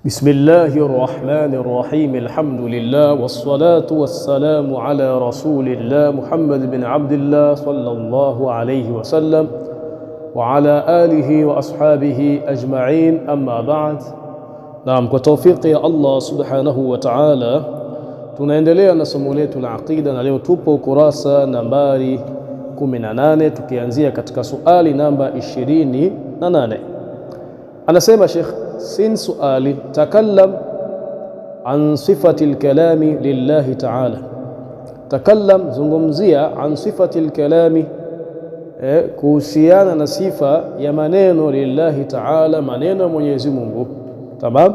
بسم الله الرحمن الرحيم. الحمد لله والصلاة والسلام على رسول الله محمد بن عبد الله صلى الله عليه وسلم وعلى آله وأصحابه أجمعين. أما بعد. نعم، كتوفيق يا الله سبحانه وتعالى tunaendelea na somo letu la aqida, na leo tupo kurasa nambari 18 tukianzia katika suali namba 28. Anasema Sheikh, sin suali takallam an sifati al-kalami lillahi ta'ala. Takallam, zungumzia an sifati al-kalami, kuhusiana na sifa ya maneno lillahi ta'ala, maneno Mwenyezi Mungu. Tamam?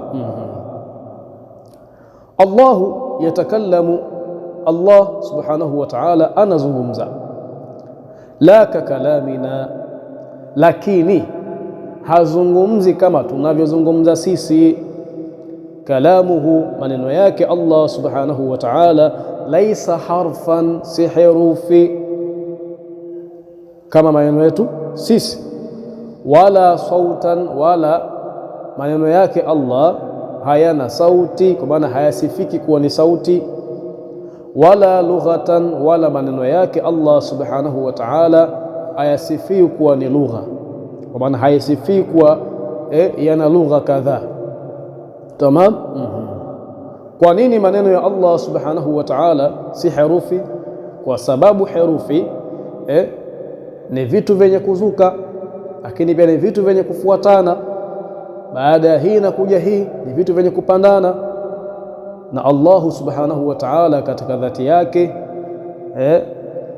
Allahu yatakallamu, Allah subhanahu wa ta'ala anazungumza. La ka kalamina, lakini hazungumzi kama tunavyozungumza sisi. Kalamuhu, maneno yake Allah subhanahu wa ta'ala, laisa harfan, si herufi kama maneno yetu sisi, wala sautan, wala maneno yake Allah hayana sauti, kwa maana hayasifiki kuwa ni sauti, wala lughatan, wala maneno yake Allah subhanahu wa ta'ala hayasifiki kuwa ni lugha, kwa maana hayasifiki kuwa yana lugha kadhaa. Tamam? Kwa nini maneno ya Allah subhanahu wa ta'ala si herufi? Kwa sababu herufi ni vitu vyenye kuzuka, lakini pia ni vitu vyenye kufuatana. Baada ya hii na kuja hii ni vitu vyenye kupandana, na Allah subhanahu wa ta'ala katika dhati yake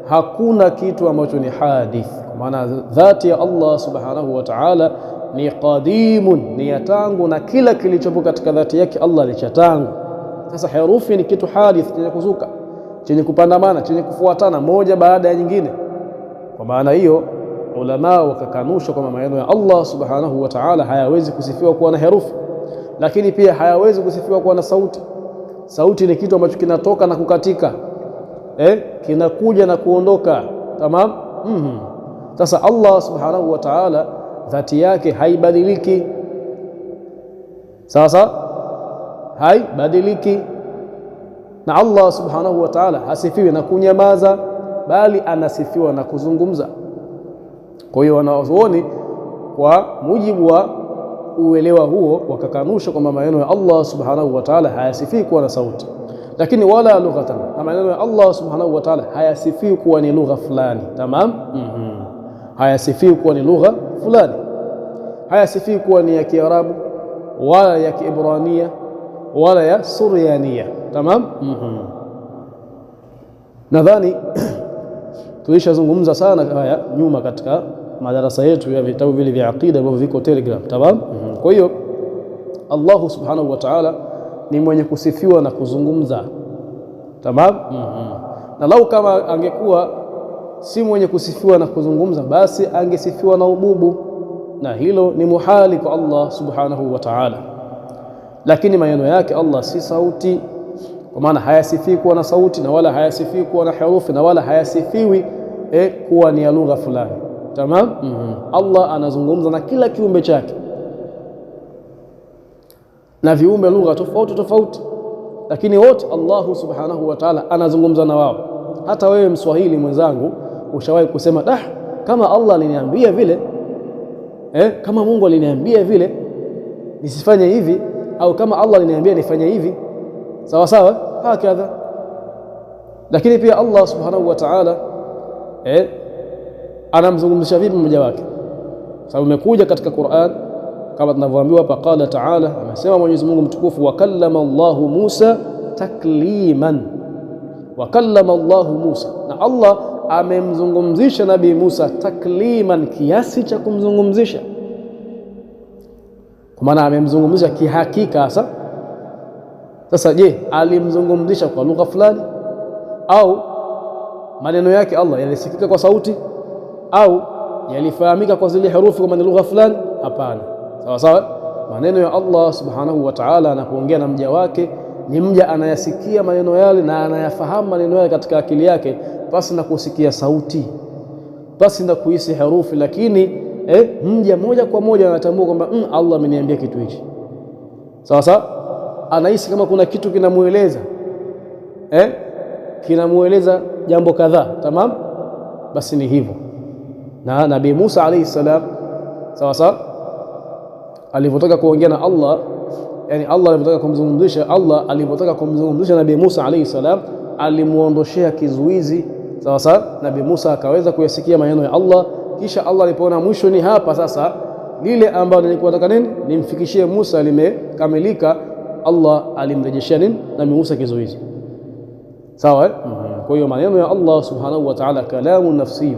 hakuna kitu ambacho ni hadith, kwa maana dhati ya Allah subhanahu wa ta'ala ni qadimun, ni ya tangu, na kila kilichopo katika dhati yake Allah ni cha tangu. Sasa herufi ni kitu hadith, chenye kuzuka, chenye kupandamana, chenye kufuatana moja baada ya nyingine. Kwa maana hiyo ulama wakakanusha kwamba maneno ya Allah subhanahu wa ta'ala hayawezi kusifiwa kuwa na herufi, lakini pia hayawezi kusifiwa kuwa na sauti. Sauti ni kitu ambacho kinatoka na kukatika, kinakuja na kuondoka. Tamam? Sasa Allah subhanahu wa ta'ala dhati yake haibadiliki. Sasa haibadiliki, na Allah subhanahu wa ta'ala hasifiwi na kunyamaza, bali anasifiwa na kuzungumza. Kwa hiyo wanazuoni kwa mujibu wa uelewa huo wakakanusha kwamba maneno ya Allah subhanahu wa ta'ala hayasifii kuwa na sauti, lakini wala lughatan, na maneno ya Allah subhanahu wa ta'ala hayasifii kuwa ni lugha fulani. Tamam? Hayasifii kuwa ni lugha fulani, hayasifii kuwa ni ya Kiarabu wala ya Kiebrania wala ya Suryania. Tamam? Nadhani tulishazungumza sana haya nyuma katika madarasa yetu ya vitabu vile vya aqida ambavyo viko Telegram. Tamam? Kwa hiyo Allah subhanahu wa ta'ala ni mwenye kusifiwa na kuzungumza. Tamam? Na lau kama angekuwa si mwenye kusifiwa na kuzungumza, basi angesifiwa na ububu, na hilo ni muhali kwa Allah subhanahu wa ta'ala. Lakini maneno yake Allah si sauti, kwa maana hayasifii kuwa na sauti, na wala hayasifii kuwa na herufi, na wala hayasifiwi kuwa ni ya lugha fulani. Tamam? Allah anazungumza na kila kiumbe chake, na viumbe lugha tofauti tofauti, lakini wote Allah subhanahu wa ta'ala anazungumza na wao. Hata wewe Mswahili mwenzangu ushawahi kusema kama Allah aliniambia vile, kama Mungu aliniambia vile nisifanye hivi, au kama Allah aliniambia nifanye hivi, sawa sawa, hakadha. Lakini pia Allah subhanahu wa ta'ala anamzungumzisha vipi mmoja wake? Sababu imekuja katika Qur'an kama tunavyoambiwa hapa, qala ta'ala, amesema Mwenyezi Mungu mtukufu, wa kallama Allahu Musa takliman. Wa kallama Allahu Musa, na Allah amemzungumzisha Nabii Musa takliman, kiasi cha kumzungumzisha, kwa maana amemzungumzisha kihakika. Sasa je, alimzungumzisha kwa lugha fulani, au maneno yake Allah yalisikika kwa sauti, au yalifahamika kwa zile herufi kama ni lugha fulani? Hapana. Sawa sawa, maneno ya Allah subhanahu wa ta'ala anapoongea na mja wake, ni mja anayasikia maneno yale na anayafahamu maneno yale katika akili yake, basi na kusikia sauti, basi na kuhisi herufi, lakini mja moja kwa moja anatambua kwamba Allah ameniambia kitu hichi. sawa, anahisi kama kuna kitu kinamueleza kinamueleza jambo kadhaa, tamam, basi ni hivyo. Na Nabii Musa alayhi salam, sawa, alipotaka kuongea na Allah, yani Allah alipotaka kumzungumzisha Nabii Musa alayhi salam, alimuondoshea kizuizi, sawa. Nabii Musa akaweza kuyasikia maneno ya Allah. Kisha Allah alipoona mwisho ni hapa sasa, lile ambalo nilikuwa nataka nimfikishie Musa limekamilika, Allah alimrejeshea Nabii Musa kizuizi, sawa. Kwa hiyo maneno ya Allah subhanahu wa ta'ala kalamu nafsi,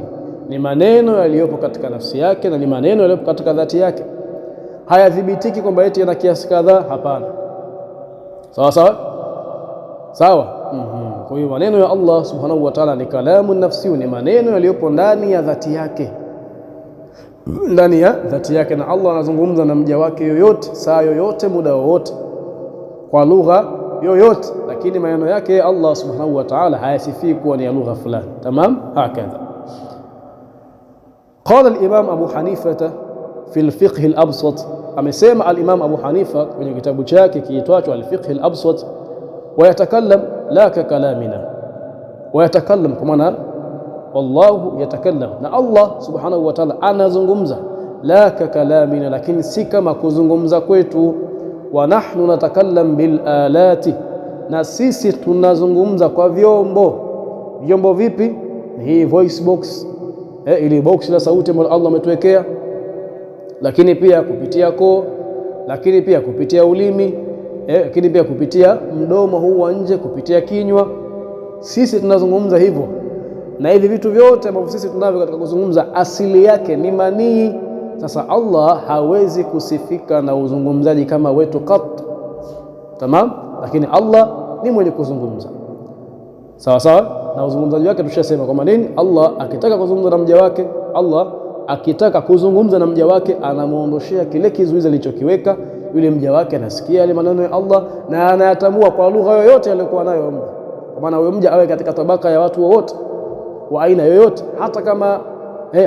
ni maneno yaliyopo katika nafsi yake na ni maneno yaliyopo katika dhati yake, hayadhibitiki kwamba eti yana kiasi kadhaa, hapana, sawa. Kwa hiyo maneno ya Allah subhanahu wa ta'ala ni kalamu nafsi, ni maneno yaliyopo ndani ya dhati yake, na Allah anazungumza na mja wake yoyote, saa yoyote, muda wowote, kwa lugha yoyote, lakini maneno yake Allah subhanahu wa ta'ala hayasifii kuwa ni ya lugha fulani, tamam. Hakadha qala al-Imam Abu Hanifa fi al-Fiqh al-Absat, amesema al-Imam Abu Hanifa kwenye kitabu chake kiitwacho al-Fiqh al-Absat, wayatakallam la ka kalamina, wayatakallam kwa maana wallahu yatakallam, na Allah subhanahu wa ta'ala anazungumza, la ka kalamina, lakini si kama kuzungumza kwetu. Wa nahnu natakallam bil alati, na sisi tunazungumza kwa vyombo. Vyombo vipi? Hii voice box, ili box la sauti ambayo Allah ametuwekea, lakini pia kupitia koo, lakini pia kupitia ulimi, lakini pia kupitia mdomo huu wa nje, kupitia kinywa. Sisi tunazungumza hivyo, na hivi vitu vyote ambavyo sisi tunavyo katika kuzungumza asili yake ni manii. Sasa Allah hawezi kusifika na uzungumzaji kama wetu kat, tamam, lakini Allah ni mwenye kuzungumza, sawa, na uzungumzaji wake tushasema kwamba nini, Allah akitaka kuzungumza na mja wake, Allah akitaka kuzungumza na mja wake anamuondoshea kile kizuizi alichokiweka, yule mja wake anasikia yale maneno ya Allah na anayatambua kwa lugha yoyote aliyokuwa nayo mja. Kwa maana huyo mja awe katika tabaka ya watu wote wa aina yoyote, hata kama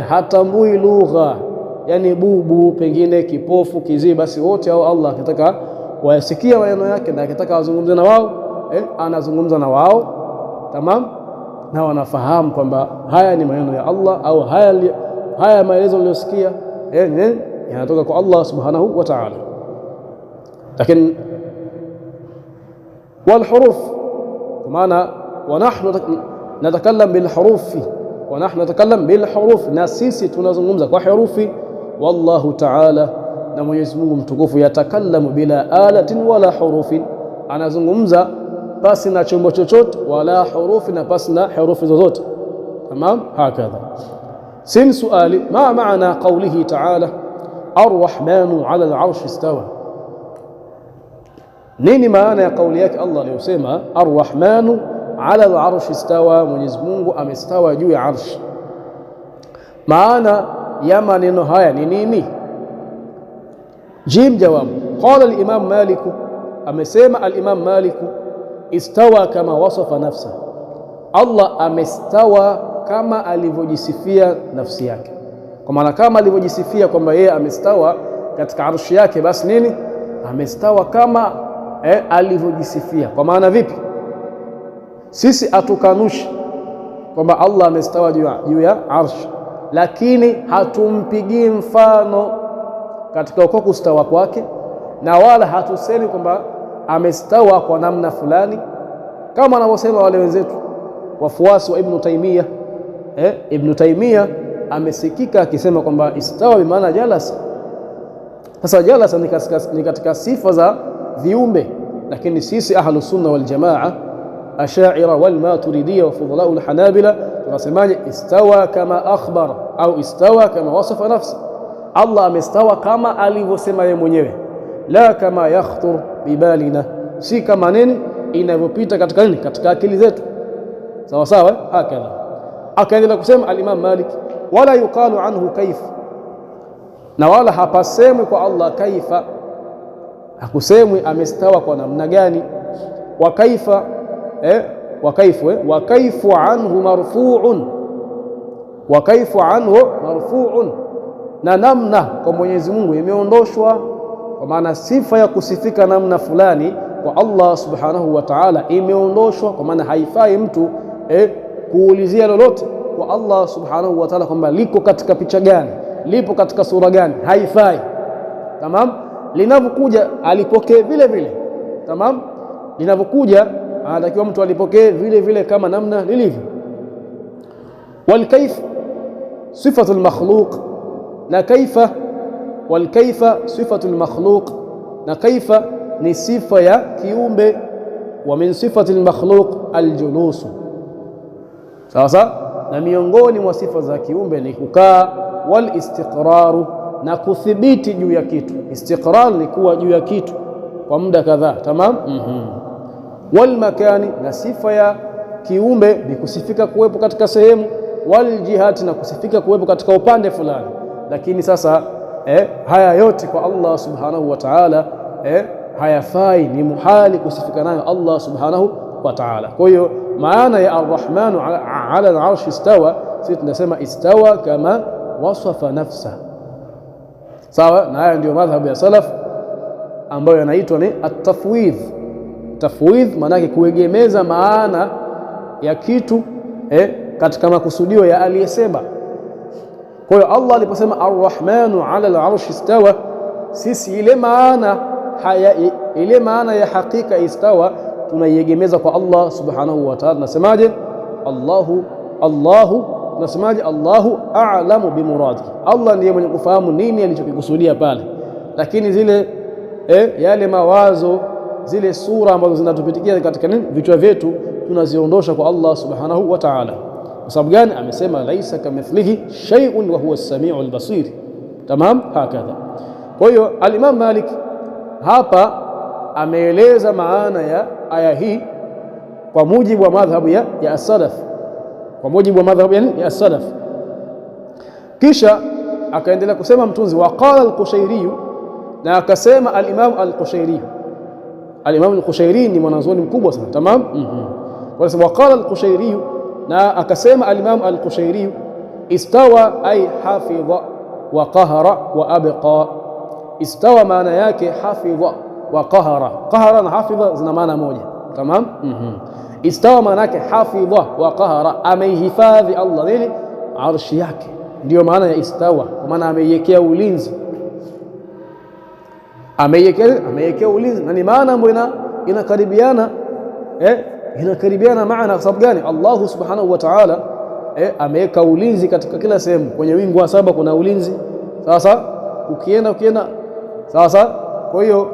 hatambui lugha, yani bubu, pengine kipofu, kiziwi, basi wote hao Allah akitaka wayasikia maneno yake na akitaka wazungumze na wao, anazungumza na wao, tamam, na wanafahamu kwamba haya ni maneno ya Allah, au haya maelezo aliyosikia yanatoka kwa Allah subhanahu wa ta'ala. Lakini wal huruf, kwa maana wa nahnu natakallam bil hurufi, wa nahnu natakallam bil huruf, na sisi tunazungumza kwa herufi. Wallahu ta'ala, na Mwenyezi Mungu mtukufu, yatakallamu bila alatin wala hurufin, anazungumza pasi na chombo chochote, wala hurufi, na pasi na herufi zozote, tamam. Hakadha sin suali, ma maana qawlihi ta'ala arrahmanu ala al-arshi istawa, nini maana ya kauli yake Allah aliyosema arrahmanu ala al-arshi istawa, Mwenyezi Mungu amestawa juu ya arshi? Maana ya maneno haya ni nini? Jim, jawabu, qala al-Imam Malik, amesema al-Imam Malik, istawa kama wasafa nafsa, Allah amestawa kama alivyojisifia nafsi yake. Kwa maana kama alivyojisifia kwamba yeye amestawa katika arshi yake, basi nini, amestawa kama alivyojisifia. Kwa maana vipi? Sisi atukanushi kwamba Allah amestawa juu ya arshi, lakini hatumpigii mfano katika uko kustawa kwake, na wala hatusemi kwamba amestawa kwa namna fulani, kama wanavyosema wale wenzetu wafuasi wa Ibn Taymiyyah. Ibn Taymiyyah amesikika akisema kwamba istawa bi maana jalasa. Sasa jalasa ni katika sifa za viumbe, lakini sisi ahlus sunna wal jamaa, ashaira wal maturidiyya wa fudhala al hanabila, tunasemaje? Istawa kama akhbar au istawa kama wasafa nafsi. Allah amestawa kama alivyosema yeye mwenyewe, la kama yakhtur bibalina, si kama nini inavyopita katika nini, katika akili zetu, sawa sawa. Hakadha akaendelea kusema al-Imam Malik, wala yuqalu anhu kaifa, na wala hapasemwi kwa Allah kaifa, hakusemwi amestawa kwa namna gani. Wa kaifa wa kaifu anhu marfu'un, wa kaifu anhu marfu'un, na namna kwa Mwenyezi Mungu imeondoshwa. kwa maana sifa ya kusifika namna fulani kwa Allah subhanahu wa ta'ala imeondoshwa, kwa maana haifai mtu kuulizia lolote kwa Allah subhanahu wa ta'ala kwamba liko katika picha gani, lipo katika sura gani, haifai. Tamam, linavyokuja alipokee vile vile. Tamam, linavyokuja anatakiwa mtu alipokee vile vile kama namna lilivyo. Wal kayf sifatul makhluq, na kaifa, wal kayfa sifatul makhluq, na kaifa ni sifa ya kiumbe. Wa min sifatil makhluq aljulus, sasa na miongoni mwa sifa za kiumbe ni kukaa. Wal istiqraru, na kuthibiti juu ya kitu. Istiqrar ni kuwa juu ya kitu kwa muda kadhaa. Tamam. Wal makani, na sifa ya kiumbe ni kusifika kuwepo katika sehemu. Wal jihati, na kusifika kuwepo katika upande fulani. Lakini sasa haya yote kwa Allah subhanahu wa ta'ala hayafai, ni muhali kusifika nayo Allah subhanahu wa ta'ala. Kwa hiyo maana ya arrahmanu ala al-arshi istawa, sisi tunasema istawa kama wasafa nafsa. Sawa, na haya ndio madhhabu ya salaf ambayo yanaitwa ni at-tafwidh. Tafwidh maana yake kuegemeza maana ya kitu katika makusudio ya aliyesema. Kwa hiyo Allah aliposema arrahmanu ala al-arshi istawa, sisi ile maana ya hakika istawa tunaiegemeza kwa Allah subhanahu wa ta'ala. Nasemaje? Allahu nasemaje? Allahu a'lamu bimuradi, Allah ndiye mwenye kufahamu nini alichokikusudia pale. Lakini zile yale mawazo, zile sura ambazo zinatupitikia katika vichwa vyetu tunaziondosha kwa Allah subhanahu wa ta'ala. Kwa sababu gani? Amesema laisa kamithlihi shay'un wa huwa as-sami'ul basir. Tamam, hakadha. Kwa hiyo al-Imam Malik hapa ameeleza maana ya aya hii kwa mujibu wa madhhabu ya as-salaf, kwa mujibu wa madhhabu ya as-salaf. Kisha akaendelea kusema mtunzi, waqala al-Qushairi, na akasema al-Imam al-Qushairi. Al-Imam al-Qushairi ni mwanazuoni mkubwa sana. Tamam. Wanasema waqala al-Qushairi, na akasema al-Imam al-Qushairi, istawa ay hafidha wa qahara wa abqa. Istawa maana yake hafidha wa qahara. Qahara na hafidha zina maana moja. Tamam. Istawa maana yake hafidha wa qahara, ameihifadhi Allah nini? Arshi yake. Ndio maana ya istawa, kwa maana ameiwekea ulinzi, ameiwekea ulinzi, na ni maana ambayo inakaribiana inakaribiana maana. Kwa sababu gani? Allah subhanahu wa ta'ala ameweka ulinzi katika kila sehemu. Kwenye wingu wa saba kuna ulinzi. Sasa ukienda sasa, kwa hiyo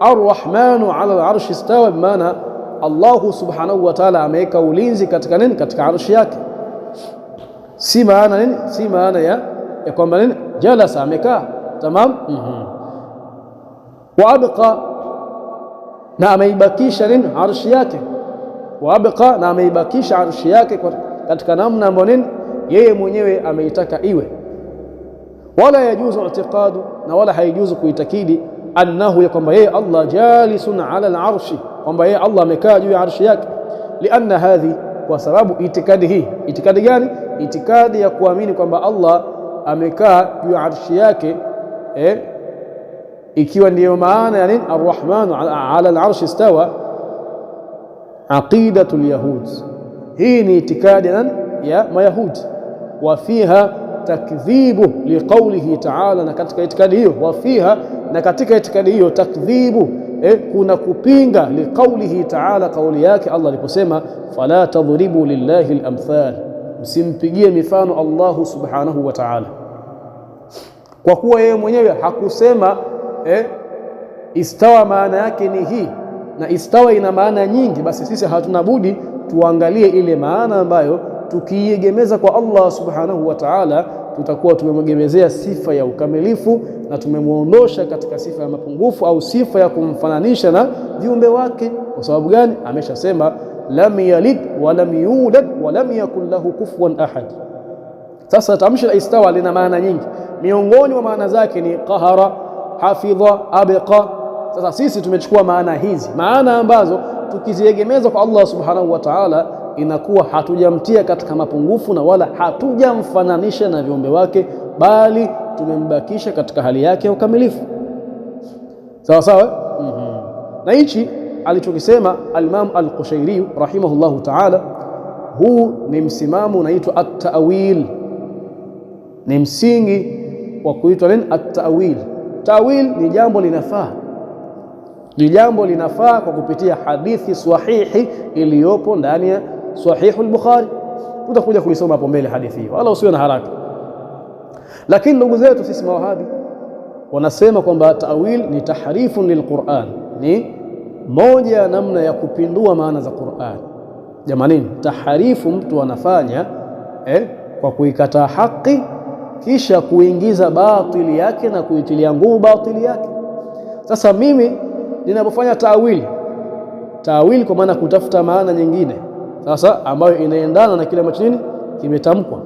arrahmanu ala al-arshi istawa, maana Allah subhanahu wa ta'ala ameweka ulinzi katika nini? Katika arshi yake. Si maana nini? Si maana ya kwamba nini? Jalasa, amekaa. Tamam. Wa abqa, na ameibakisha nini? Arshi yake. Wa abqa, na ameibakisha arshi yake katika namna ambayo nini? Yeye mwenyewe ameitaka iwe. Wala yajuzu i'tiqadu, na wala haijuzu kuitakidi annahu, ya kwamba yeye Allah jalisun ala al-arshi, kwamba yeye Allah amekaa juu ya arshi yake. Lianna hadhi, kwa sababu itikadi hii. Itikadi gani? Itikadi ya kuamini kwamba Allah amekaa juu ya arshi yake, ikiwa ndiyo maana ya nini? Arrahmanu ala al-arshi istawa, aqidatul yahud. Hii ni itikadi ya Mayahudi. Wa fiha takdhibu liqaulihi ta'ala, na katika itikadi hiyo, wa fiha, na katika itikadi hiyo, takdhibu, kuna kupinga liqaulihi ta'ala, kauli yake Allah aliposema fala tadhribu lillahi al-amthal, msimpigie mifano Allah subhanahu wa ta'ala. Kwa kuwa yeye mwenyewe hakusema istawa maana yake ni hii, na istawa ina maana nyingi, basi sisi hatuna budi tuangalie ile maana ambayo tukiiegemeza kwa Allah subhanahu wa ta'ala tutakuwa tumemwegemezea sifa ya ukamilifu na tumemuondosha katika sifa ya mapungufu au sifa ya kumfananisha na viumbe wake. Kwa sababu gani? Ameshasema lam yalid wa lam yulad wa lam yakul lahu kufuwan ahad. Sasa tamshi la istawa lina maana nyingi, miongoni mwa maana zake ni qahara, hafidha, abqa. Sasa sisi tumechukua maana hizi, maana ambazo tukiziegemeza kwa Allah subhanahu wa ta'ala inakuwa hatujamtia katika mapungufu na wala hatujamfananisha na viumbe wake, bali tumembakisha katika hali yake ya ukamilifu. sawa sawa. Na hichi alichokisema al-Imam al-Qushairi rahimahullahu ta'ala, huu ni msimamo unaitwa at-ta'wil, ni msingi wa kuitwa nini? At-ta'wil. Ta'wil ni jambo linafaa, ni jambo linafaa kwa kupitia hadithi sahihi iliyopo ndani ya Sahihul Bukhari. Tutakuja kuisoma hapo mbele hadithi hiyo, wala usiwe na haraka. Lakini ndugu zetu sisi mawahabi wanasema kwamba ta'wil ni tahrifun lilquran, ni moja ya namna ya kupindua maana za Qur'an. Jamanini, taharifu mtu anafanya kwa kuikataa haki kisha kuingiza batili yake na kuitilia nguvu batili yake. Sasa mimi ninapofanya ta'wil kwa maana kutafuta maana nyingine sasa ambayo inaendana na kile ambacho nini kimetamkwa.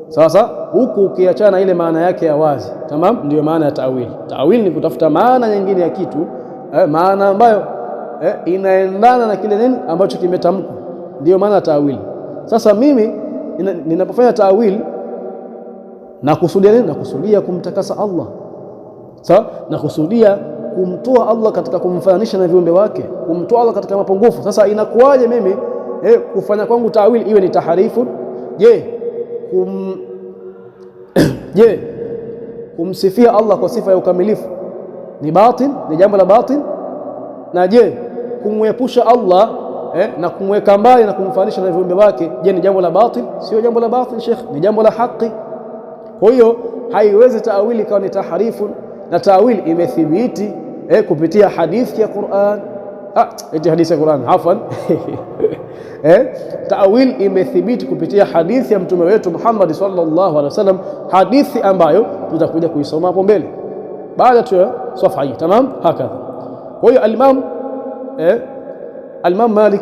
Sasa huku ukiachana na ile maana yake ya wazi, tamam, ndio maana ya ta'wil. Ta'wil ni kutafuta maana nyingine ya kitu, maana ambayo inaendana na kile nini ambacho kimetamkwa, ndio maana ya ta'wil. Sasa mimi ninapofanya ta'wil na kusudia nini? Na kusudia kumtakasa Allah, sawa, na kusudia kumtoa Allah katika kumfananisha na viumbe wake, kumtoa Allah katika mapungufu. Sasa inakuwaje mimi kufanya kwangu ta'wil iwe ni taharifu? Kumsifia Allah kwa sifa ya ukamilifu ni batil, ni jambo la batil? Na kumwepusha Allah na kumweka mbali na kumfananisha na viumbe wake, ni jambo la batil? Sio jambo la batil Sheikh, ni jambo la haki. Kwa hiyo haiwezi ta'wili ikawa ni taharifu, na ta'wil imethibiti kupitia hadithi ya Qur'an. Hadithi ya Qur'an hafan ta'wil imethibiti kupitia hadithi ya mtume wetu Muhammad sallallahu alaihi wasallam, hadithi ambayo tutakuja kuisoma hapo mbele baada tu safha hii, tamam. Hakadha. Kwa hiyo al-Imam Malik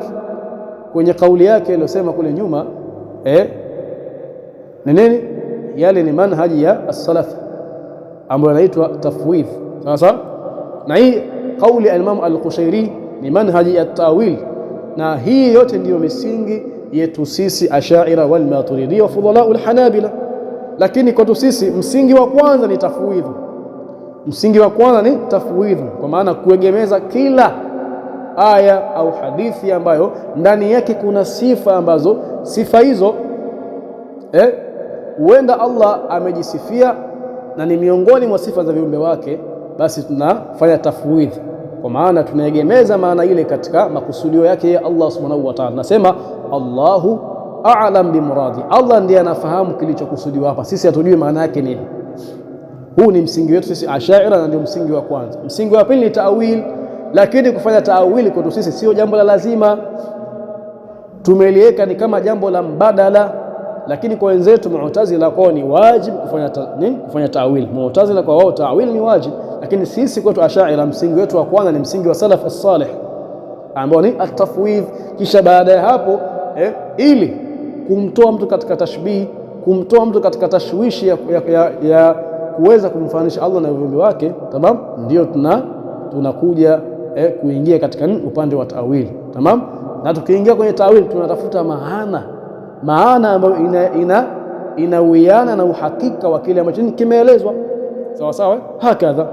kwenye kauli yake aliyosema kule nyuma ni nini? Yale ni manhaji ya as-salaf ambayo inaitwa tafwidh. Sasa na hii kauli ya Imam al-Qushairi ni manhaji ya ta'wil, na hii yote ndiyo misingi yetu sisi Ash'ari wal Maturidi wa fudhala al-Hanabila. Lakini kwetu sisi msingi wa kwanza ni tafwidh. Msingi wa kwanza ni tafwidh, kwa maana kuegemeza kila aya au hadithi ambayo ndani yake kuna sifa ambazo sifa hizo huenda Allah amejisifia na ni miongoni mwa sifa za viumbe wake, basi tunafanya tafwidh, kwa maana tunaegemeza maana ile katika makusudio yake ya Allah subhanahu wa ta'ala. Nasema Allahu a'lam bi muradi, Allah ndiye anafahamu kilichokusudiwa hapa, sisi hatujui maana yake nini. Huu ni msingi wetu sisi Ash'ari, na ndio msingi wa kwanza. Msingi wa pili ni ta'wil, lakini kufanya ta'wili kwetu sisi sio jambo la lazima, tumeliweka ni kama jambo la mbadala. Lakini kwa wenzetu Mu'tazila kwao ni wajib kufanya ta'wil. Mu'tazila kwa wao ta'wil ni wajib, lakini sisi kwetu Ash'ari msingi wetu wa kwanza ni msingi wa salaf as-salih ambao ni at-tafwidh. Kisha baada ya hapo ili kumtoa mtu katika tashbih, kumtoa mtu katika tashwishi ya kuweza kumfananisha Allah na viumbe wake, tamam, ndio tunakuja kuingia katika upande wa ta'wil, tamam. Na tukiingia kwenye ta'wil tunatafuta maana ambayo inawiana na uhakika wa kile ambacho kimeelezwa, sawa sawa. Hakadha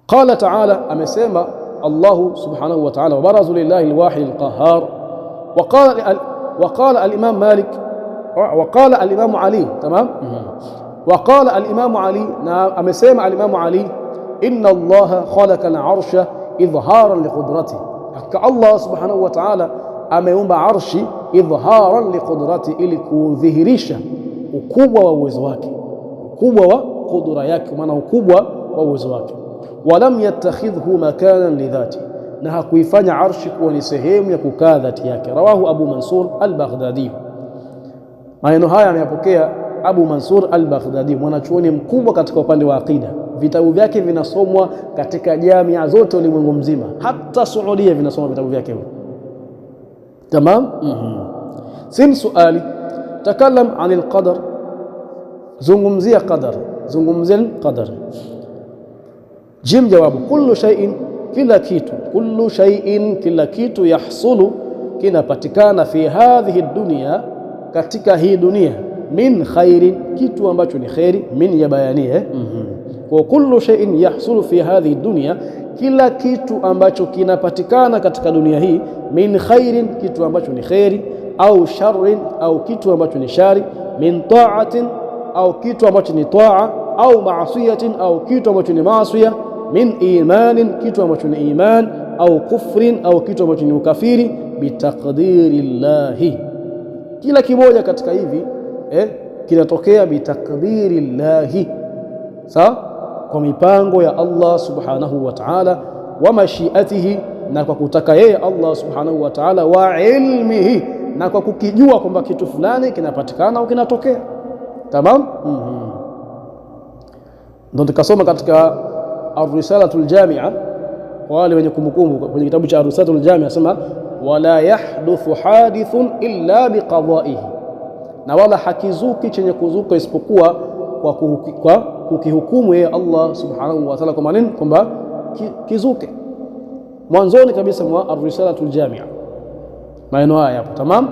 qala ta'ala, amesema Allah subhanahu wa ta'ala, wabarazu lillahi alwahid alqahhar. وقال الإمام مالك وقال الإمام علي، تمام. وقال الإمام علي، أمسيما الإمام علي، إن الله خلق العرش إظهارا لقدرته. حكى الله سبحانه وتعالى ameumba arshi idharan liqudrati, ili kudhihirisha ukubwa wa uwezo wake, ukubwa wa kudura yake, maana ukubwa wa uwezo wake. Walam yattakhidhu makanan lidhati, na hakuifanya arshi kuwa ni sehemu ya kukaa dhati yake. Rawahu Abu Mansur al-Baghdadi. Maneno haya ameyapokea Abu Mansur al-Baghdadi, mwanachuoni mkubwa katika upande wa aqida. Vitabu vyake vinasomwa katika jamia zote ulimwengu mzima, hata Saudia vinasoma vitabu vyake. Tamam. Sin suali, takallam anil qadar, zungumzia qadar, zungumzia qadar. Jim jawabu, kullu shay'in, kila kitu, kullu shay'in, kila kitu, yahsulu, kinapatikana, fi hadhihi dunya, katika hii dunia, min khairin, kitu ambacho ni khairi. Min ya bayanie kwa kullu shay'in yahsulu fi hadhihi dunya, kila kitu ambacho kinapatikana katika dunia hii. Min khairin, kitu ambacho ni khairi, au sharrin, au kitu ambacho ni shari. Min ta'atin, au kitu ambacho ni ta'a, au ma'siyatin, au kitu ambacho ni maasiya. Min imanin, kitu ambacho ni iman, au kufrin, au kitu ambacho ni ukafiri. Bitaqdirillahi, kila kimoja katika hivi kinatokea bitaqdirillahi, sawa, kwa mipango ya Allah subhanahu wa ta'ala, wa mashiatihi, na kwa kutaka yeye Allah subhanahu wa ta'ala, wa ilmihi, na kwa kukijua kwamba kitu fulani kinapatikana au kinatokea. Tamam. Ndio tukasoma katika Ar-Risalatul Jami'a, kwa wale wenye kumbukumbu, kwenye kitabu cha Ar-Risalatul Jami'a sema wala yahduthu hadithun illa biqada'ihi, na wala hakizuki chenye kuzuka isipokuwa kwa kukihukumu yeye Allah subhanahu wa ta'ala. Kwa maneno kwamba kizuke mwanzoni kabisa mwa Ar-Risalatul Jami'a, maneno haya hapo. Tamam.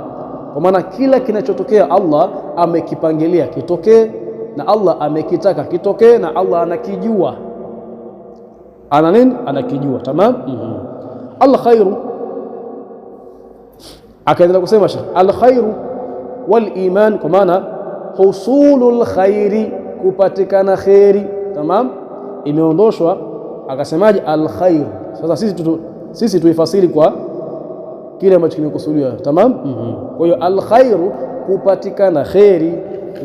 Kwa maana kila kinachotokea Allah amekipangilia kitokee, na Allah amekitaka kitokee, na Allah anakijua. Ana nini? Anakijua. Tamam. Al-khairu, akaendelea kusema al-khairu wal iman, kwa maana husulul khairi, kupatikana khairi. Tamam. Imeondoshwa, akasemaje? Al-khairu. Sasa sisi tuifasiri kwa kile ambacho kimekusudiwa. Tamam. Kwa hiyo al-khairu, kupatikana khairi,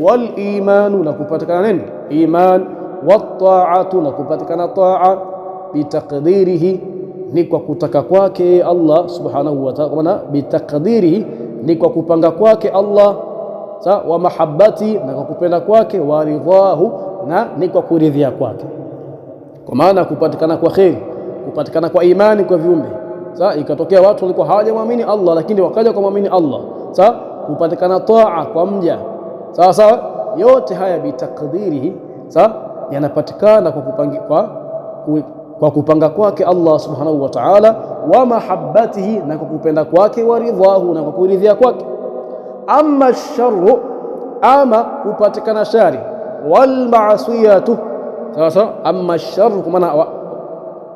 wal imanu, na kupatikana nini? Iman, wat ta'atu, na kupatikana ta'a, bitaqdirihi, ni kwa kutaka kwake Allah subhanahu wa ta'ala. Bitaqdirihi, ni kwa kupanga kwake Allah, sawa, wa mahabbati, na kwa kupenda kwake, wa ridhahu, na ni kwa kuridhia kwake. Kwa maana kupatikana kwa khairi, kupatikana kwa imani kwa viumbe, sawa, ikatokea watu walikuwa hawajamwamini Allah lakini wakaja kumwamini Allah, sawa, kupatikana taa kwa mja, sawa sawa, yote haya bitaqdirihi, sawa, yanapatikana kwa kupanga kwake Allah subhanahu wa ta'ala, wa mahabbatihi, na kwa kupenda kwake, wa ridhahu, na kwa kuridhia kwake. Amma sharru, ama kupatikana shari, wal ma'siyatu, sawa sawa, amma sharru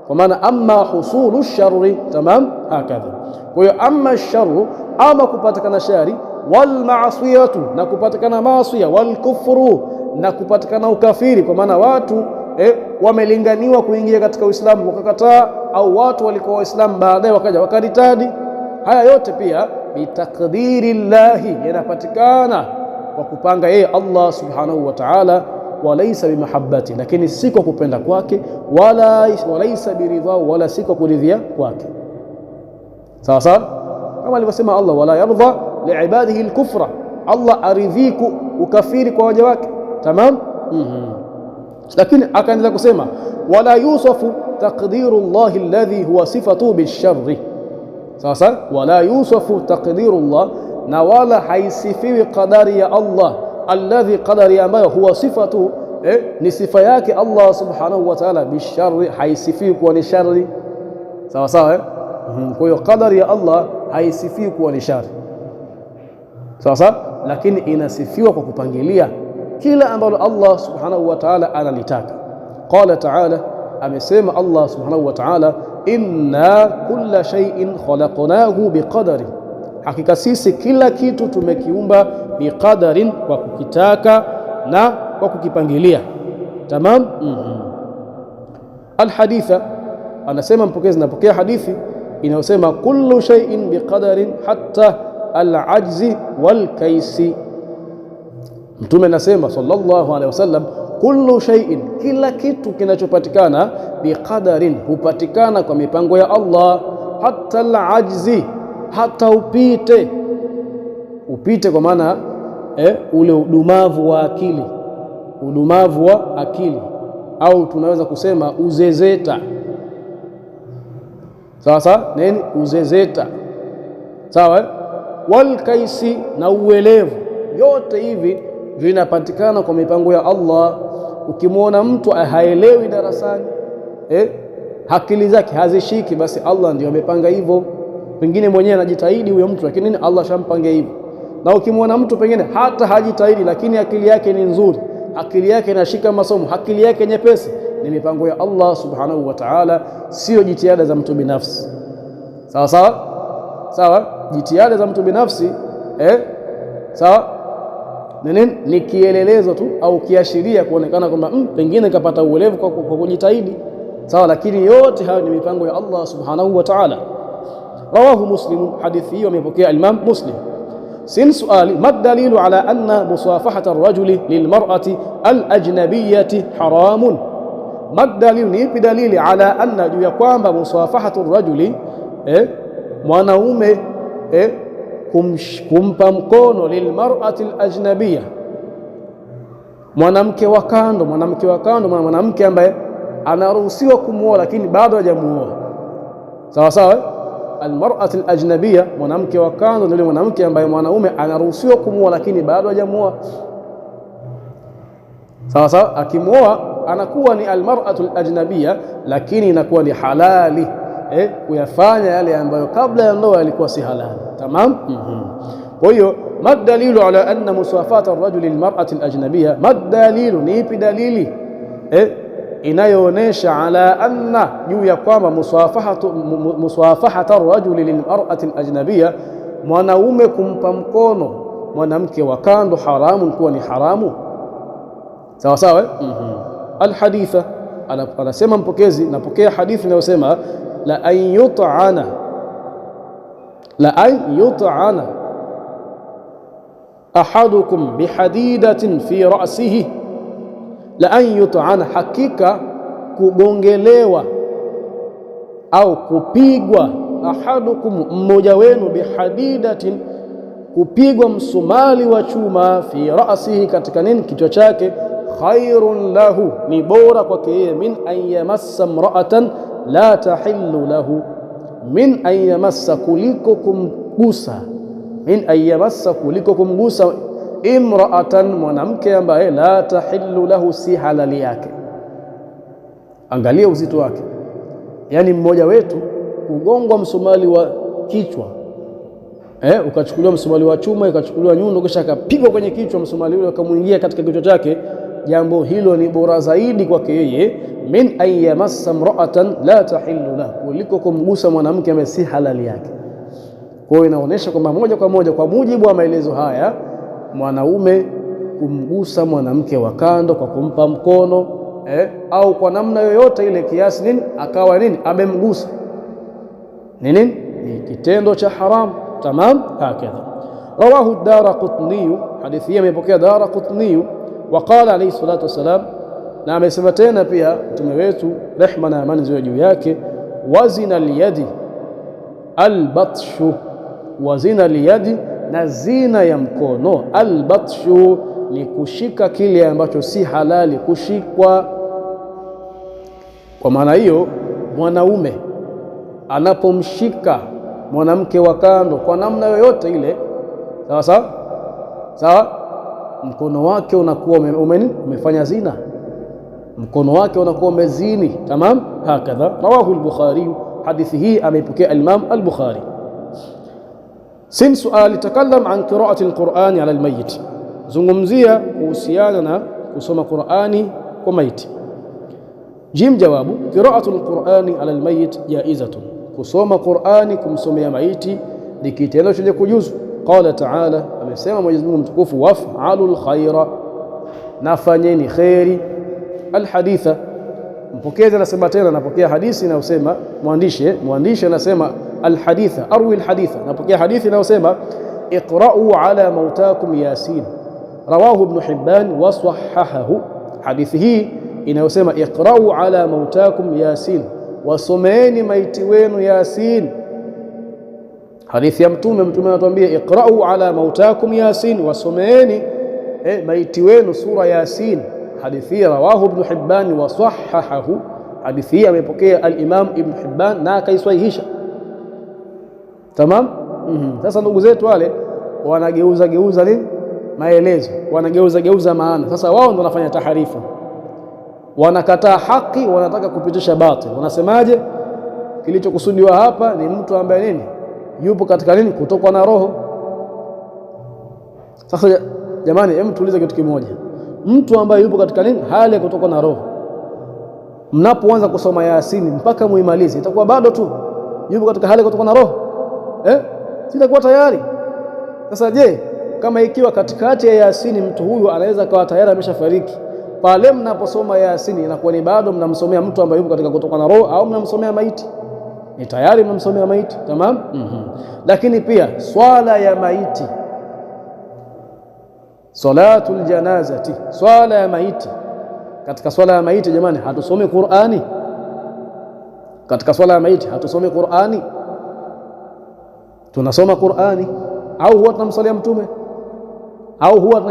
kwa maana amma husulu sharri. Tamam. Hakadha. Kwa hiyo amma sharru, ama kupatikana shari, wal ma'siyatu, na kupatikana maasiya, wal kufru, na kupatikana ukafiri, kwa maana watu wamelinganiwa kuingia katika Uislamu wakakataa, au watu walikuwa Waislamu baadaye wakaja wakaritadi. Haya yote pia bitaqdirillahi, yanapatikana kwa kupanga yeye Allah subhanahu wa ta'ala. Walaysa bimahabbati, lakini si kwa kupenda kwake, walaysa biridha, wala si kwa kuridhia kwake. Sawa sawa, kama alivyosema Allah, wala yardha liibadihi alkufra, Allah aridhiku ukafiri kwa waja wake. Tamam. Lakini akaendelea kusema wala yusafu taqdiru Allah alladhi huwa sifatu bisharri. Sawa sawa, wala yusafu taqdiru Allah, na wala haisifiwi qadari ya Allah, alladhi, qadari ambayo huwa sifatu, ni sifa yake Allah subhanahu wa ta'ala, bisharri, haisifiwi kuwa ni shari. Sawa sawa. Kwa hiyo qadari ya Allah haisifiwi kuwa ni shari, sawa sawa, lakini inasifiwa kwa kupangilia kila ambalo Allah subhanahu wa ta'ala analitaka. Qala ta'ala, amesema Allah subhanahu wa ta'ala, inna kulla shay'in khalaqnahu biqadari, hakika sisi kila kitu tumekiumba biqadarin, kwa kukitaka na kwa kukipangilia. Tamam. Alhaditha, anasema mpokezi, napokea hadithi inayosema kullu shay'in biqadarin hatta alajzi walkaisi. Mtume anasema sallallahu alaihi wasallam, kullu shay'in, kila kitu kinachopatikana, biqadarin, hupatikana kwa mipango ya Allah, hatta alajzi, hata upite kwa maana ule udumavu wa akili, udumavu wa akili, au tunaweza kusema uzezeta. Sawa sawa, nini uzezeta? Sawa. Wal kaisi, na uelevu. Yote hivi vinapatikana kwa mipango ya Allah. Ukimwona mtu haelewi darasani, akili zake hazishiki, basi Allah ndio amepanga hivyo. Pengine mwenyewe anajitahidi huyo mtu, lakini Allah shampangia hivyo. Na ukimwona mtu pengine hata hajitahidi, lakini akili yake ni nzuri, akili yake inashika masomo, akili yake nyepesi, ni mipango ya Allah subhanahu wa ta'ala, sio jitihada za mtu binafsi. Sawa sawa sawa, jitihada za mtu binafsi sawa ni kielelezo tu au kiashiria kuonekana kwamba pengine kapata uelevu kwa kujitahidi, sawa, lakini yote hayo ni mipango ya Allah subhanahu wa ta'ala. Rawahu Muslim, hadithi hiyo amepokea Imam Muslim. Sin suali, ma dalilu ala anna musafahata ar-rajuli lilmar'ati al-ajnabiyyati haramun? Ma dalilu, ni ipi dalili ala anna, juu ya kwamba musafahatu ar-rajuli mwanaume kumpa mkono lilmar'ati al-ajnabiyya, mwanamke wa kando, mwanamke ambaye anaruhusiwa kumuoa lakini bado hajamuoa. Sawa sawa, almar'atu alajnabiyya, mwanamke wa kando ndio mwanamke ambaye mwanaume anaruhusiwa kumuoa lakini bado hajamuoa. Sawa sawa, akimuoa anakuwa ni almar'atu alajnabiyya, lakini inakuwa ni halali kuyafanya yale ambayo kabla ya ndoa yalikuwa si halali. Tamam. Kwa hiyo madalilu ala anna musafata ar-rajuli lilmar'ati alajnabiyya, madalilu, ni ipi dalili inayoonesha ala anna, juu ya kwamba musafahata ar-rajuli lilmar'ati alajnabiyya, mwanaume kumpa mkono mwanamke wa kando haramu, kuwa ni haramu. Sawa sawa. Alhaditha, anasema mpokezi, napokea hadithi inayosema la an yut'ana ahadukum bihadidatin fi ra'sihi, la an yut'ana, hakika kugongelewa au kupigwa, ahadukum, mmoja wenu, bihadidatin, kupigwa msumali wa chuma, fi ra'sihi, katika nini, kichwa chake, khairun lahu, ni bora kwake yeye, min an yamassa imra'atan la tahillu lahu, min an yamassa, kuliko kumgusa, min an yamassa, kuliko kumgusa, imra'atan, mwanamke ambaye la tahillu lahu, si halali yake. Angalia uzito wake, yani mmoja wetu kugongwa msumali wa kichwa, ukachukuliwa msumali wa chuma, ukachukuliwa nyundo, kisha akapigwa kwenye kichwa, msumali ule ukamuingia katika kichwa chake, jambo hilo ni bora zaidi kwake yeye, min an yamassa imra'atan la tahillu lahu, kuliko kumgusa mwanamke ambaye si halali yake. Kwa hiyo inaonyesha kwamba moja kwa moja, kwa mujibu wa maelezo haya, mwanaume kumgusa mwanamke wa kando kwa kumpa mkono au kwa namna yoyote ile, kiasi nini, akawa nini, amemgusa, ni kitendo cha haramu. Tamam. Hakadha rawahu ad-Daraqutni, hadithi hii amepokea Daraqutni. Waqala alayhi salatu wassalam, na amesema tena pia mtume wetu, rehma na amani ziwe juu yake, wazina al-yadi al-batshu, wazina al-yadi, na zina ya mkono, al-batshu, ni kushika kile ambacho si halali kushikwa. Kwa maana hiyo, mwanaume anapomshika mwanamke wa kando kwa namna yoyote ile, sawa sawa sawa, mkono wake unakuwa umefanya zina, mkono wake unakuwa umezini. Tamam. Hakadha rawahu al-Bukhari, hadithi hii ameipokea Imam al-Bukhari. Sin suali, takallam an qira'ati al-Qur'ani ala al-mayyit, zungumzia kuhusiana na kusoma Qur'ani kwa maiti. Jim, jawabu, qira'atu al-Qur'ani ala al-mayyit jaizatun, kusoma Qur'ani kumsomea maiti ni kitendo chenye kujuzu. Qala ta'ala, amesema Mwenyezi Mungu mtukufu, waf'alul khaira, nafanyeni khairi. Alhaditha, mpokezi anasema tena, napokea hadithi inayosema, mwandishi anasema alhaditha, arwi alhaditha, napokea hadithi inayosema iqra'u ala mautakum yasin, rawahu Ibn Hibban wa sahahahu. Hadithi hii inayosema iqra'u ala mautakum yasin, wasomeeni maiti wenu Yasin. Hadithi ya mtume anatuambia iqra'u ala mautakum yasin, wasomeeni maiti wenu sura Yasin. Hadithi rawahu Ibn Hibban wa sahahahu, hadithi hii amepokea al-Imam Ibn Hibban na akaisahihisha. Tamam. Sasa ndugu zetu wale wanageuza nini maelezo, wanageuza maana. Sasa wao ndio wanafanya taharifu, wanakataa haki, wanataka kupitisha batil. Wanasemaje? Kilichokusudiwa hapa ni mtu ambaye nini, yupo katika nini, kutokwa na roho. Sasa jamani, hebu tuulize kitu kimoja. Mtu ambaye yupo katika nini, hali ya kutoka na roho, mnapoanza kusoma Yasini mpaka muimalize, itakuwa bado tu yupo katika hali ya kutoka na roho sitakuwa tayari. Sasa je, kama ikiwa katikati ya Yasini mtu huyu anaweza kawa tayari ameshafariki, pale mnaposoma Yasini inakuwa ni bado mnamsomea mtu ambaye yupo katika kutoka na roho au mnamsomea maiti? Ni tayari mnamsomea maiti. Tamam. Lakini pia swala ya maiti, salatul janazati, swala ya maiti. Katika swala ya maiti jamani, hatusomi Qur'ani. Katika swala ya maiti hatusomi Qur'ani, tunasoma Qur'ani au huwa tunamsalia mtume au huwa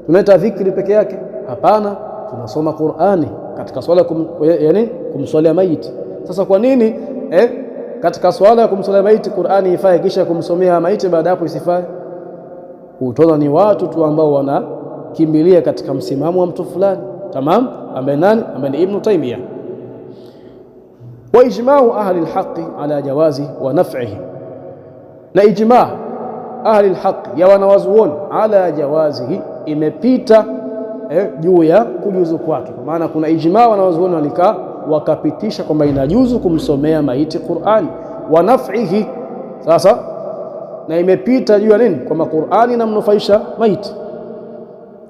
tunaita dhikri peke yake? Hapana, tunasoma Qur'ani katika swala yani kumswalia maiti. Sasa kwa nini katika swala ya kumswalia maiti Qur'ani ifae, kisha kumsomea maiti baada hapo isifae? Utaona ni watu tu ambao wanakimbilia katika msimamo wa mtu fulani. Tamam, ambaye nani? Ambaye ni Ibn Taymiyyah. Wa ijma'u ahli al-haqqi ala jawazi wa naf'ihi, na ijma' ahli al-haqqi ya wanawazuoni ala jawazihi, imepita juu ya kujuzu kwake. Kwa maana kuna ijma' wanawazuoni walikaa wakapitisha kwamba inajuzu kumsomea maiti Qur'ani, wa naf'ihi. Sasa na imepita juu ya nini? Kwamba Qur'ani inamnufaisha maiti.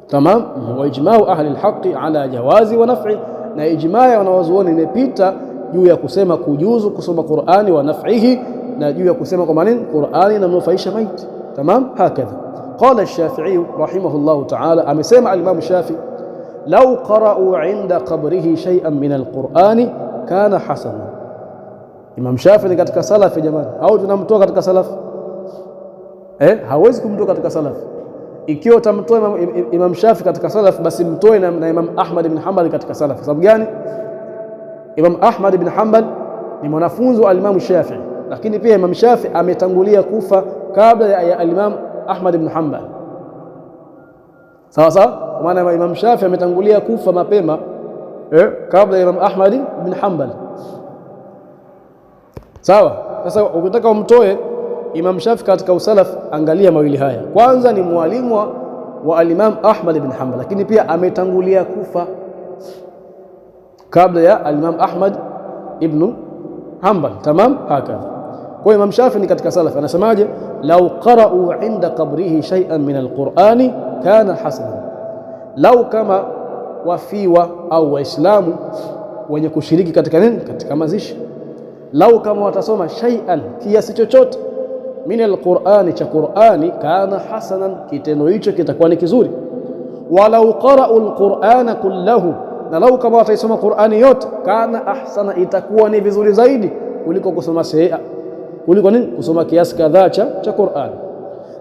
Tamam. Wa ijma'u ahli al-haqqi ala jawazi wa naf'i, na ijma' ya wanawazuoni imepita juu ya kusema kujuzu kusoma Qur'ani wa naf'ihi, na juu ya kusema kwamba nini? Qur'ani inamnufaisha maiti. Tamam. Hakadha qala ash-Shafi'i rahimahullah ta'ala, amesema al-Imam Shafi'i, law qara'u 'inda qabrihi shay'an min al-Qur'ani kana hasana. Imam Shafi'i ni katika salafi jamani, au tunamtoa katika salafi? Hawezi kumtoa katika salaf. Ikiwa utamtoa Imam Shafi katika salaf, basi mtoe na Imam Ahmad ibn Hanbal katika salaf. Kwa sababu gani? Imam Ahmad ibn Hanbal ni mwanafunzi wa Imam Shafi, lakini pia Imam Shafi ametangulia kufa kabla ya Imam Ahmad ibn Hanbal. Sawa sawa, kwa maana Imam Shafi ametangulia kufa mapema kabla ya Imam Ahmad ibn Hanbal. Sawa. Sasa ukitaka umtoe Imam Shafi katika usalaf, angalia mawili haya. Kwanza ni mwalimu wa al-Imam Ahmad ibn Hanbal, lakini pia ametangulia kufa kabla ya al-Imam Ahmad ibn Hanbal. Tamam. Hakadha. Kwa Imam Shafi ni katika salaf, anasemaje? Law qara'u 'inda qabrihi shay'an min al-Qur'ani kana hasanan, lau kama wafiwa au waislamu wenye kushiriki katika nini, katika mazishi, lau kama watasoma shay'an, kiasi chochote, min al-Qur'ani, cha Qur'ani, kana hasanan, kitendo hicho kitakuwa ni kizuri. Walau qara'u al-Qur'ana kullahu, na lau kama wataisoma Qur'ani yote, kana ahsana, itakuwa ni vizuri zaidi kuliko kusoma kuliko nini, kusoma kiasi kadhaa cha Qur'ani.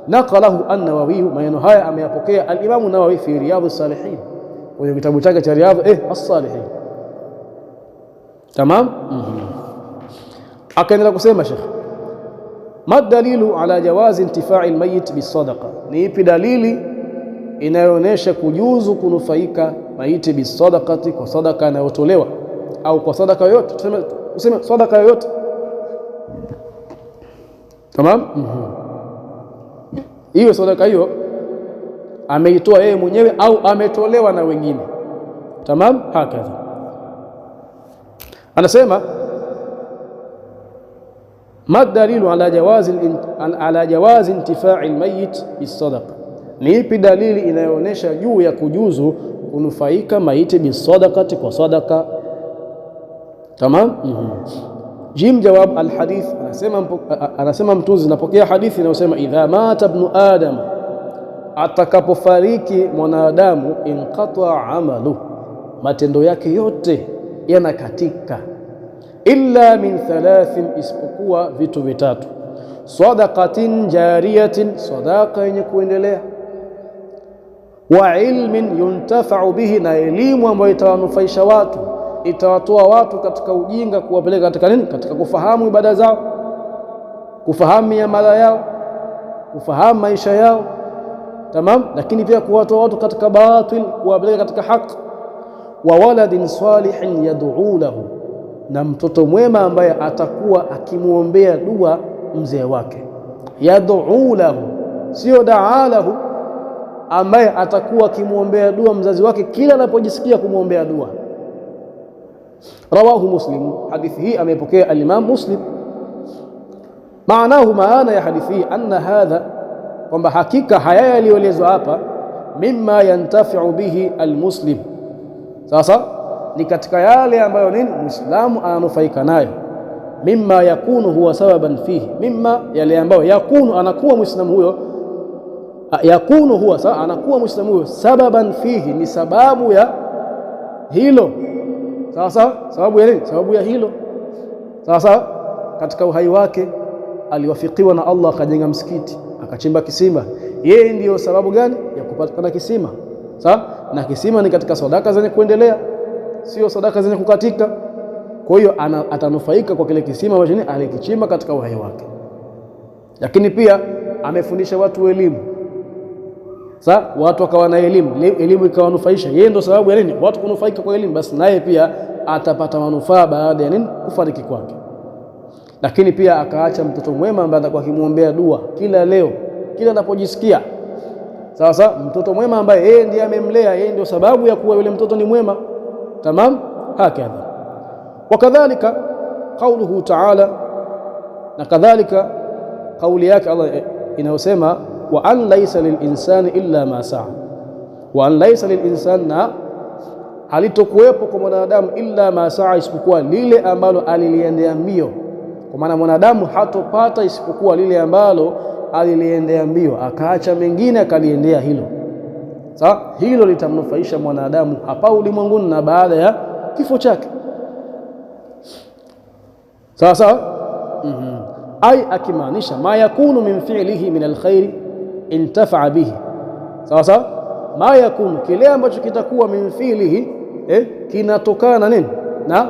Naqalahu an-Nawawi, maneno haya ameyapokea al-Imam an-Nawawi fi Riyadhus Salihin, kwenye kitabu chake cha As-Salihin. Tamam. Akaendelea kusema Sheikh, ma dalilu ala jawazi intifa'i al-mayyit bis-sadaqa, ni ipi dalili inayoonyesha kujuzu kunufaika maiti bis-sadaqati, kwa sadaka inayotolewa au kwa sadaka yoyote? Tuseme sadaka yoyote. Tamam. Hiyo sadaka hiyo ameitoa yeye mwenyewe au ametolewa na wengine. Tamam. Hakadha anasema, ma dalilu ala jawazi intifa'i al-mayyit bis-sadaqa, ni ipi dalili inayoonyesha juu ya kujuzu kunufaika maiti bis-sadaqati, kwa sadaka. Tamam. Jim jawab al-hadith, anasema mtunzi, napokea hadithi inayosema idha mata ibn adam, atakapofariki mwanadamu, inqata amalu, matendo yake yote yanakatika, illa min thalathin, isipokuwa vitu vitatu: sadaqatin jariyatin, sadaqa yenye kuendelea, wa ilmin yuntafa'u bihi, na elimu ambayo itawanufaisha watu, itawatoa watu katika ujinga, kuwapeleka katika nini, katika kufahamu ibada zao, kufahamu miamala yao, kufahamu maisha yao. Tamam. Lakini pia kuwatoa watu katika batil, kuwapeleka katika haki. Wa waladin salihin yad'u lahu, na mtoto mwema ambaye atakuwa akimuombea dua mzee wake. Yad'u lahu, sio daa lahu, ambaye atakuwa akimwombea dua mzazi wake kila anapojisikia kumwombea dua. Rawahu Muslim, hadithi hii amepokea al-Imam Muslim. Maanahu, maana ya hadithi hii, anna hadha, kwamba hakika haya yaliyoelezwa hapa, mimma yantafi'u bihi almuslim, sasa ni katika yale ambayo nini muislamu ananufaika nayo. Mimma yakunu huwa sababan fihi, mimma yale ambayo yakunu anakuwa muislamu huyo, yakunu huwa anakuwa muislamu huyo sababan fihi, ni sababu ya hilo. Sasa sababu ya nini? Sababu ya hilo. Sasa katika uhai wake aliwafikiwa na Allah, akajenga msikiti, akachimba kisima. Yeye ndiyo sababu gani ya kupatikana kisima? Sawa, na kisima ni katika sadaka zenye kuendelea, sio sadaka zenye kukatika. Kwa hiyo atanufaika kwa kile kisima ambacho alikichimba katika uhai wake. Lakini pia amefundisha watu elimu. Sasa watu wakawa na elimu ikawanufaisha. Yeye ndio sababu ya nini watu kunufaika kwa elimu, basi naye pia atapata manufaa baada ya nini kufariki kwake. Lakini pia akaacha mtoto mwema ambaye atakuwa akimwombea dua kila leo, kila anapojisikia. Sasa mtoto mwema ambaye yeye ndiye amemlea, yeye ndio sababu ya kuwa yule mtoto ni mwema. Tamam, hakadha. Wakadhalika qauluhu ta'ala, na kadhalika kauli yake Allah inayosema wa an laysa lilinsani illa ma sa'a, wa an laysa lilinsani, na halitokuwepo kwa mwanadamu illa ma sa'a, isipokuwa lile ambalo aliliendea mbio. Kwa maana mwanadamu hatopata isipokuwa lile ambalo aliliendea mbio, akaacha mengine akaliendea hilo. Sawa, hilo litamnufaisha mwanadamu hapa ulimwenguni na baada ya kifo chake. Sawa sawa. Ai, akimaanisha ma yakunu min fi'lihi min alkhairi intafa'a bihi. Sawa sawa, ma yakunu, kile ambacho kitakuwa min fi'lihi, kinatokana nini na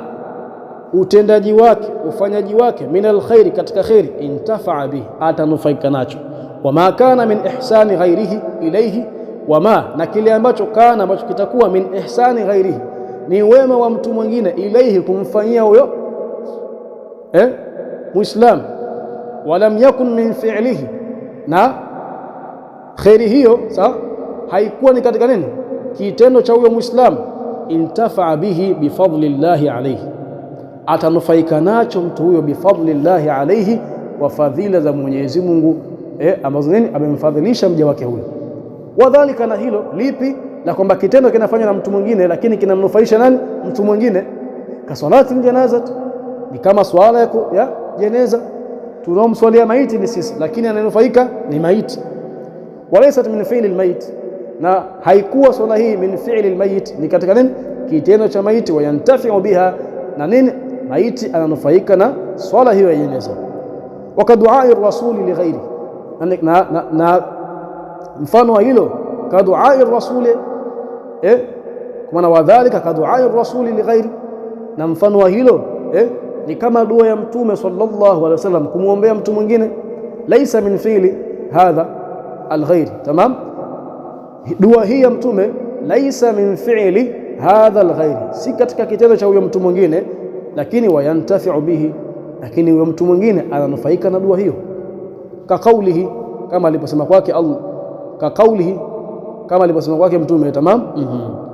utendaji wake, ufanyaji wake, min alkhairi, katika khairi, intafa'a bihi, atanufaika nacho. Wama kana min ihsani ghairihi ilayhi, wama, na kile ambacho kana, ambacho kitakuwa min ihsani ghairihi, ni wema wa mtu mwingine, ilayhi, kumfanyia huyo muislam. Walam yakun min fi'lihi, na khairi hiyo sawa haikuwa ni katika nini kitendo cha huyo muislam, intafa'a bihi bifadlillahi alayhi, atanufaika nacho mtu huyo bifadlillahi alayhi, wa fadhila za Mwenyezi Mungu ambazo nini amemfadhilisha mja wake huyo. Wadhalika, na hilo lipi? Na kwamba kitendo kinafanywa na mtu mwingine lakini kinamnufaisha nani? Mtu mwingine. Kasalati janazah, ni kama swala ya jeneza, tunaomswalia maiti ni sisi, lakini ananufaika ni maiti. Walaysat min fi'li almayit, na haikuwa swala hii min fi'li almayit, ni katika nini kitendo cha maiti. Wayantafi'u biha, na nini maiti ananufaika na swala hiyo ya jeneza. Wakaduai rasuli lighairi, na mfano wa hilo kaduai rasuli, kwa maana wadhalika kaduai rasuli lighairi, na mfano wa hilo ni kama dua ya Mtume sallallahu alaihi wasallam kumwombea mtu mwingine. Laisa min fi'li hadha alghair, tamam. Dua hii ya Mtume laisa min fi'li hadha alghair, si katika kitendo cha huyo mtu mwingine, lakini wayantafi'u bihi, lakini huyo mtu mwingine ananufaika na dua hiyo. Ka kaulihi, kama aliposema kwake Allah, ka kaulihi, kama aliposema kwake Mtume, tamam.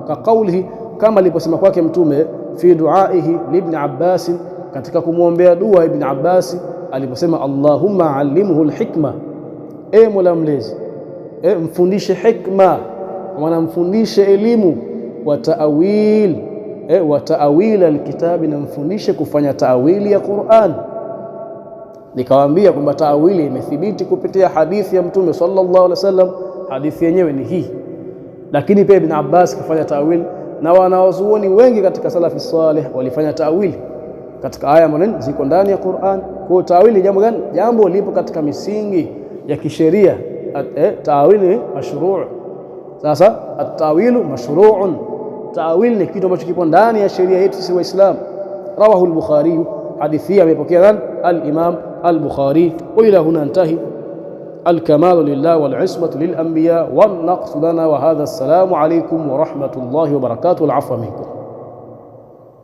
Ka kaulihi, kama aliposema kwake Mtume fi duaihi li Ibn Abbas, katika kumwombea dua Ibn Abbas aliposema Allahumma allimhu alhikma, Mola mlezi mfundishe hikma, maana mfundishe elimu, wa ta'wil, wa ta'wil alkitabi, na mfundishe kufanya ta'wili ya Qur'an. Nikawaambia kwamba ta'wili imethibiti kupitia hadithi ya Mtume sallallahu alaihi wasallam, hadithi yenyewe ni hii, lakini pia Ibn Abbas kafanya ta'wil, na wanawazuoni wengi katika salafi salih walifanya ta'wili katika aya maneno ziko ndani ya Qur'an. Kwa ta'wili jambo gani? Jambo lipo katika misingi ya kisheria. Ta'wili mashru'. Sasa at-ta'wilu mashru'un, ta'wil ni kitu ambacho kipo ndani ya sheria yetu sisi Waislamu. Rawahu al-Bukhari, hadithi amepokea nani? Al-Imam al-Bukhari. Wa ila huna intahi. الكمال لله والعصمة للأنبياء والنقص لنا. وهذا السلام عليكم ورحمة الله وبركاته. العفو منكم.